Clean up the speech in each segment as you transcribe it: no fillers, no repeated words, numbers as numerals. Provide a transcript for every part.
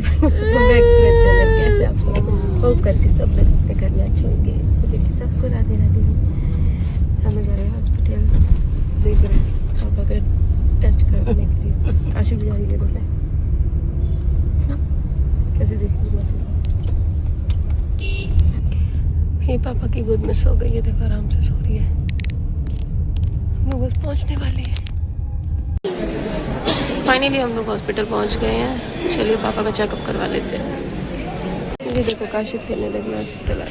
भी back to channel. कैसे आप सब? होप करके सब लोग अपने घर में अच्छे होंगे। सुबह की सबको राधे राधे। हमें जा रहे हैं हॉस्पिटल, देख रहे हैं पापा का टेस्ट करवाने के लिए। काशी भी जा रही है तो कैसे देख रही है? ये पापा की गोद में सो गई है, देखो आराम से सो रही है। हम लोग बस पहुंचने वाले हैं। फाइनली हम लोग हॉस्पिटल पहुंच गए हैं। चलिए पापा का चेकअप करवा लेते हैं। ये देखो काशी खेलने लगी हॉस्पिटल।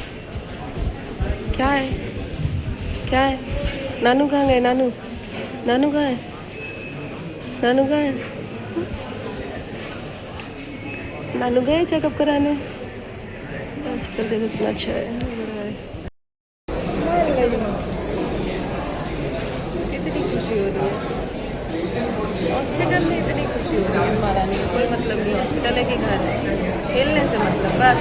क्या है, क्या है? नानू कहाँ गए? नानू, नानू कहाँ है? नानू कहाँ है? नानू गए चेकअप कराने। हॉस्पिटल देखो कितना अच्छा है, बड़ा है। कितनी खुशी हो रही है हॉस्पिटल में, इतनी खुशी हो रही है। महारानी को कोई मतलब नहीं हॉस्पिटल है कि घर है, खेलने से मतलब बस।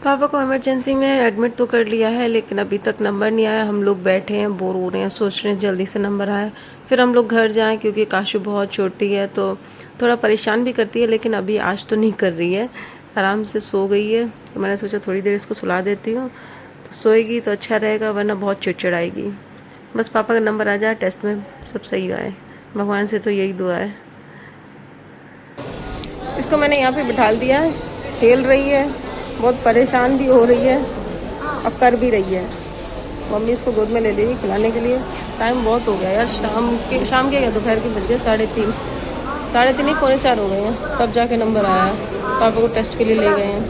पापा को इमरजेंसी में एडमिट तो कर लिया है, लेकिन अभी तक नंबर नहीं आया। हम लोग बैठे हैं, बोर हो रहे हैं, सोच रहे हैं जल्दी से नंबर आए फिर हम लोग घर जाएं, क्योंकि काशू बहुत छोटी है तो थोड़ा परेशान भी करती है। लेकिन अभी आज तो नहीं कर रही है, आराम से सो गई है। तो मैंने सोचा थोड़ी देर इसको सुला देती हूँ, तो सोएगी तो अच्छा रहेगा, वरना बहुत चिड़चिड़ाएगी। बस पापा का नंबर आ जाए, टेस्ट में सब सही आए, भगवान से तो यही दुआ है। इसको मैंने यहाँ पे बिठा दिया है, खेल रही है, बहुत परेशान भी हो रही है, अब कर भी रही है। मम्मी इसको गोद में ले लेगी खिलाने के लिए। टाइम बहुत हो गया यार, शाम के क्या दोपहर के बज गए 3:30, 3:30 नहीं 3:45 हो गए हैं, तब जाके नंबर आया है। पापा को टेस्ट के लिए ले गए हैं।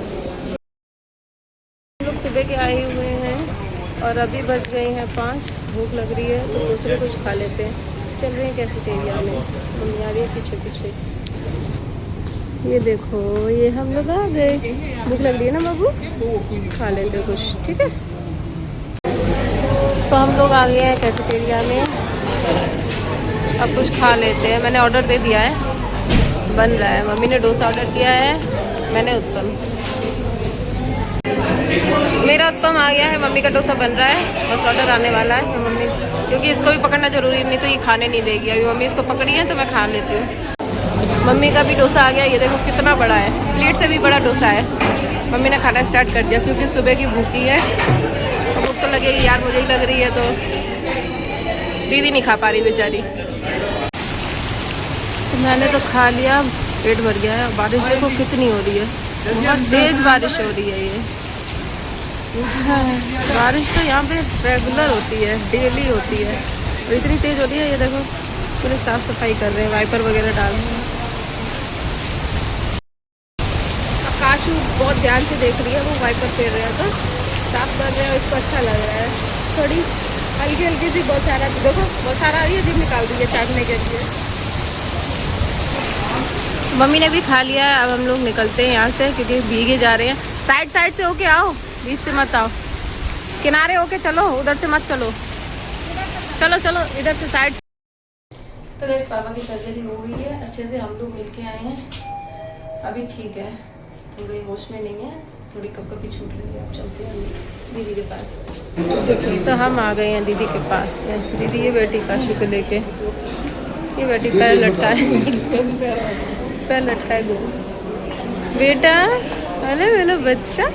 हम लोग सुबह के आए हुए हैं और अभी बज गए हैं 5। भूख लग रही है तो सोच रहे कुछ खा लेते हैं। चल रहे हैं कैफेटेरिया में, मम्मी आ रही है पीछे पीछे। ये देखो, ये हम लोग आ गए। भूख लग रही है ना बाबू, खा लेते हैं कुछ, ठीक है। तो हम लोग आ गए हैं कैफेटेरिया में, अब कुछ खा लेते हैं। मैंने ऑर्डर दे दिया है, बन रहा है। मम्मी ने डोसा ऑर्डर किया है, मैंने उत्पम। मेरा उत्पम आ गया है, मम्मी का डोसा बन रहा है, बस ऑर्डर आने वाला है। मम्मी, क्योंकि इसको भी पकड़ना जरूरी नहीं तो ये खाने नहीं देगी। अभी मम्मी इसको पकड़ी है तो मैं खा लेती हूँ। मम्मी का भी डोसा आ गया, ये देखो कितना बड़ा है, प्लेट से भी बड़ा डोसा है। मम्मी ने खाना स्टार्ट कर दिया क्योंकि सुबह की भूखी है। भूख तो लगेगी यार, मुझे ही लग रही है, तो दीदी नहीं खा पा रही बेचारी। तो मैंने तो खा लिया, पेट भर गया है। बारिश देखो कितनी हो रही है, बहुत तेज बारिश हो रही है। ये बारिश तो यहाँ पे रेगुलर होती है, डेली होती है, और इतनी तेज हो रही है। ये देखो पूरे साफ सफाई कर रहे हैं, वाइपर वगैरह डाल रहे हैं। काशू बहुत ध्यान से देख रही है, वो वाइपर फेर रहा है तो साफ कर रहे हैं, उसको अच्छा लग रहा है। थोड़ी हल्की हल्की सी बहुत सारा, देखो बहुत सारा आ रही है, जिम निकाल दी है चाटने के लिए। मम्मी ने भी खा लिया है, अब हम लोग निकलते हैं यहाँ से क्योंकि भीगे जा रहे हैं। साइड से होके आओ, बीच से मत आओ, किनारे होके चलो, उधर से मत चलो, चलो चलो इधर से साइड। तो गाइस पापा की सर्जरी हो गई है, अच्छे से हम लोग मिलके आए हैं, अभी ठीक है, थोड़े होश में नहीं है, थोड़ी कपकपी छूट रही है। अब चलते हैं दीदी के पास। तो हम आ गए हैं दीदी के पास में। दीदी ये बेटी काशू को लेके, ये बेटी पैर लटकाए, पैर लटकाए गो बेटा, अरे मेरा बच्चा।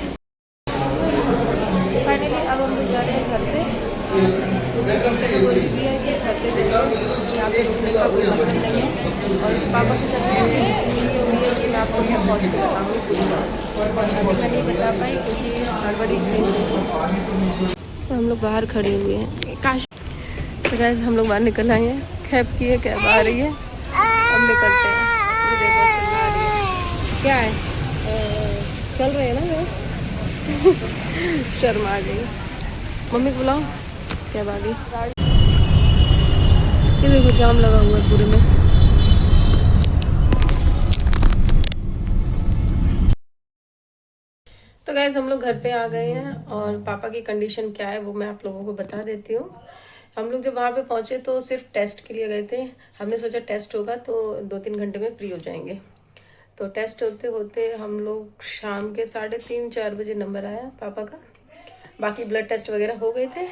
फाइनली अब हम लोग जा रहे हैं घर पे। कोशिश भी है कि घर पे यहाँ पे रुकने का कोई मतलब नहीं है, और पापा की सर्जरी ये हुई है कि मैं आपको यहाँ पहुँच के बताऊँगी पूरी बात, और अभी मैं नहीं बता पाई क्योंकि गड़बड़ी थी। तो हम लोग बाहर खड़े हुए हैं काश। तो गाइस हम लोग बाहर निकल आए हैं, कैब की है, कैब आ रही है, अब निकलते हैं। ये देखो चिल्ला रही है, क्या है, चल रहे हैं ना शर्म आ गई। मम्मी को बुलाओ, कैब आ गई। ये देखो जाम लगा हुआ है पूरे में। तो गाइस हम लोग घर पे आ गए हैं, और पापा की कंडीशन क्या है वो मैं आप लोगों को बता देती हूँ। हम लोग जब वहाँ पे पहुँचे तो सिर्फ टेस्ट के लिए गए थे। हमने सोचा टेस्ट होगा तो 2-3 घंटे में फ्री हो जाएंगे। तो टेस्ट होते होते हम लोग शाम के 3:30-4 बजे नंबर आया पापा का। बाकी ब्लड टेस्ट वगैरह हो गए थे,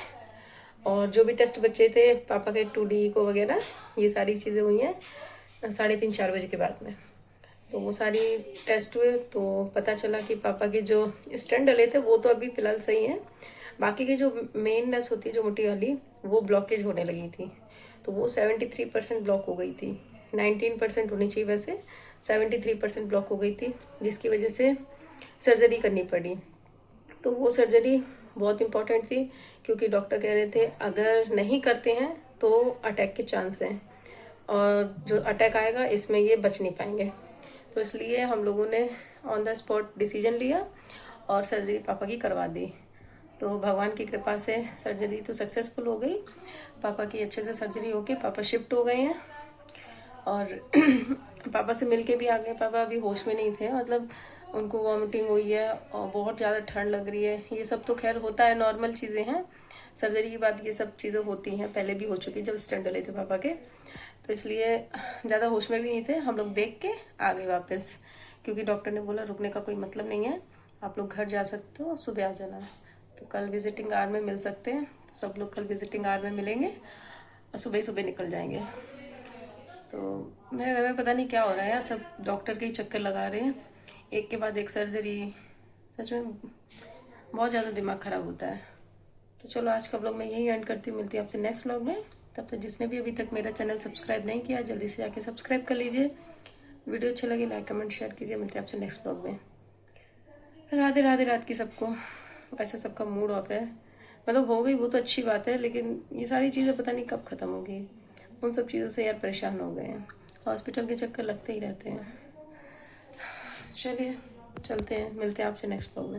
और जो भी टेस्ट बचे थे पापा के 2D को वगैरह, ये सारी चीज़ें हुई हैं 3:30-4 बजे के बाद में। तो वो सारी टेस्ट हुए तो पता चला कि पापा के जो स्टेंट डले थे वो तो अभी फ़िलहाल सही है, बाकी की जो मेन नस होती है जो मोटी वाली वो ब्लॉकेज होने लगी थी। तो वो 73% ब्लॉक हो गई थी। 19% होनी चाहिए वैसे, 73% ब्लॉक हो गई थी, जिसकी वजह से सर्जरी करनी पड़ी। तो वो सर्जरी बहुत इम्पोर्टेंट थी क्योंकि डॉक्टर कह रहे थे अगर नहीं करते हैं तो अटैक के चांस हैं, और जो अटैक आएगा इसमें ये बच नहीं पाएंगे। तो इसलिए हम लोगों ने ऑन द स्पॉट डिसीजन लिया और सर्जरी पापा की करवा दी। तो भगवान की कृपा से सर्जरी तो सक्सेसफुल हो गई, पापा की अच्छे से सर्जरी होके पापा शिफ्ट हो गए हैं। और पापा से मिल के भी आ गए। पापा अभी होश में नहीं थे, मतलब उनको वॉमिटिंग हुई है और बहुत ज़्यादा ठंड लग रही है। ये सब तो खैर होता है, नॉर्मल चीज़ें हैं। सर्जरी के बाद ये सब चीज़ें होती हैं, पहले भी हो चुकी जब स्टेंट डले थे पापा के। तो इसलिए ज़्यादा होश में भी नहीं थे। हम लोग देख के आ गए वापस, क्योंकि डॉक्टर ने बोला रुकने का कोई मतलब नहीं है, आप लोग घर जा सकते हो, सुबह आ जाना। तो कल विजिटिंग आवर में मिल सकते हैं, तो सब लोग कल विजिटिंग आवर में मिलेंगे और सुबह ही सुबह निकल जाएंगे। तो मेरे घर में पता नहीं क्या हो रहा है यार, सब डॉक्टर के ही चक्कर लगा रहे हैं, एक के बाद एक सर्जरी। सच में बहुत ज़्यादा दिमाग ख़राब होता है। तो चलो आज का व्लॉग मैं यही एंड करती हूँ, मिलती हूँ आपसे नेक्स्ट व्लॉग में। तब तक जिसने भी अभी तक मेरा चैनल सब्सक्राइब नहीं किया जल्दी से जाके सब्सक्राइब कर लीजिए। वीडियो अच्छा लगे लाइक कमेंट शेयर कीजिए। मिलते हैं आपसे नेक्स्ट व्लॉग में। राधे राधे रात की सबको। वैसे सबका मूड ऑफ है, मतलब हो गई वो तो अच्छी बात है, लेकिन ये सारी चीज़ें पता नहीं कब ख़त्म होगी। उन सब चीज़ों से यार परेशान हो गए हैं, हॉस्पिटल के चक्कर लगते ही रहते हैं। चलिए चलते हैं, मिलते हैं आपसे नेक्स्ट व्लॉग में।